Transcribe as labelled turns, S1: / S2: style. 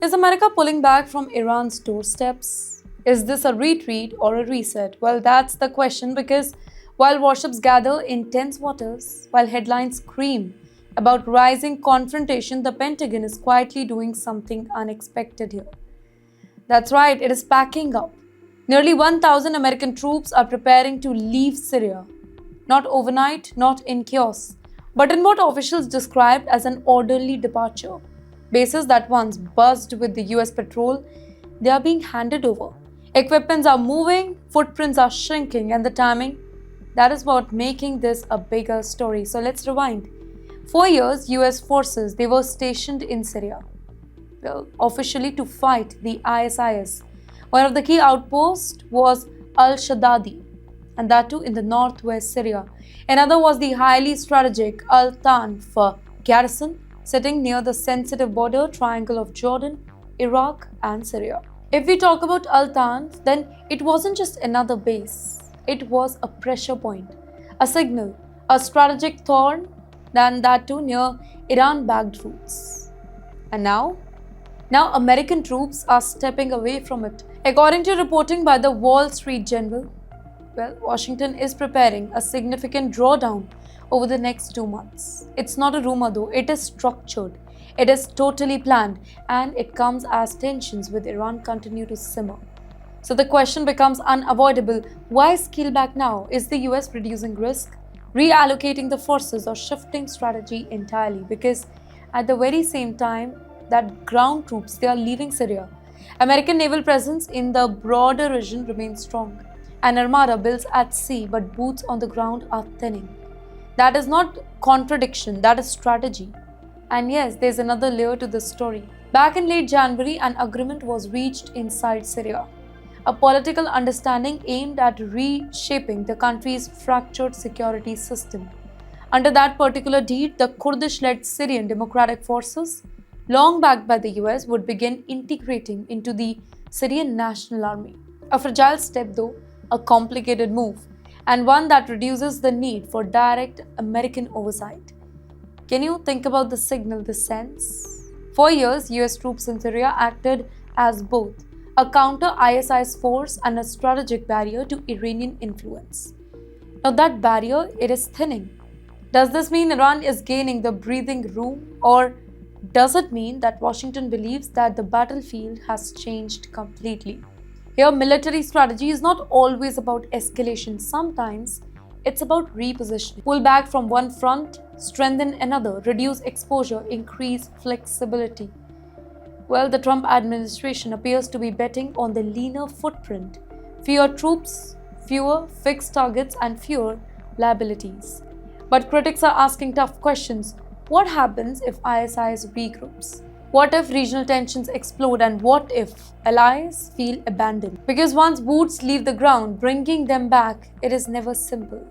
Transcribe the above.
S1: Is America pulling back from Iran's doorsteps? Is this a retreat or a reset? Well, that's the question because while warships gather in tense waters, while headlines scream about rising confrontation, the Pentagon is quietly doing something unexpected here. That's right, it is packing up. Nearly 1,000 American troops are preparing to leave Syria. Not overnight, not in chaos, but in what officials described as an orderly departure. Bases that once buzzed with the US patrol, they are being handed over. Equipments are moving, footprints are shrinking, and the timing, that is what making this a bigger story. So let's rewind. For years, US forces, they were stationed in Syria, well, officially to fight the ISIS. One of the key outposts was al-Shaddadi, and that too in the northwest Syria. Another was the highly strategic al-Tanf garrison, sitting near the sensitive border triangle of Jordan, Iraq, and Syria. If we talk about al-Tanf, then it wasn't just another base, it was a pressure point, a signal, a strategic thorn, and that too near Iran-backed routes. And now American troops are stepping away from it. According to reporting by the Wall Street Journal, well, Washington is preparing a significant drawdown over the next 2 months. It's not a rumor though, it is structured, it is totally planned, and it comes as tensions with Iran continue to simmer. So the question becomes unavoidable: why scale back now? Is the US reducing risk, reallocating the forces, or shifting strategy entirely? Because at the very same time that ground troops they are leaving Syria, American naval presence in the broader region remains strong. An armada builds at sea, but boots on the ground are thinning. That is not contradiction, that is strategy. And yes, there's another layer to this story. Back in late January, an agreement was reached inside Syria, a political understanding aimed at reshaping the country's fractured security system. Under that particular deed, the Kurdish-led Syrian Democratic Forces, long backed by the US, would begin integrating into the Syrian National Army. A fragile step though, a complicated move, and one that reduces the need for direct American oversight. Can you think about the signal this sends? For years, US troops in Syria acted as both a counter-ISIS force and a strategic barrier to Iranian influence. Now that barrier, it is thinning. Does this mean Iran is gaining the breathing room, or does it mean that Washington believes that the battlefield has changed completely? Here, military strategy is not always about escalation. Sometimes it's about repositioning. Pull back from one front, strengthen another, reduce exposure, increase flexibility. Well, the Trump administration appears to be betting on the leaner footprint: fewer troops, fewer fixed targets, and fewer liabilities. But critics are asking tough questions. What happens if ISIS regroups? What if regional tensions explode, and what if allies feel abandoned? Because once boots leave the ground, bringing them back, it is never simple.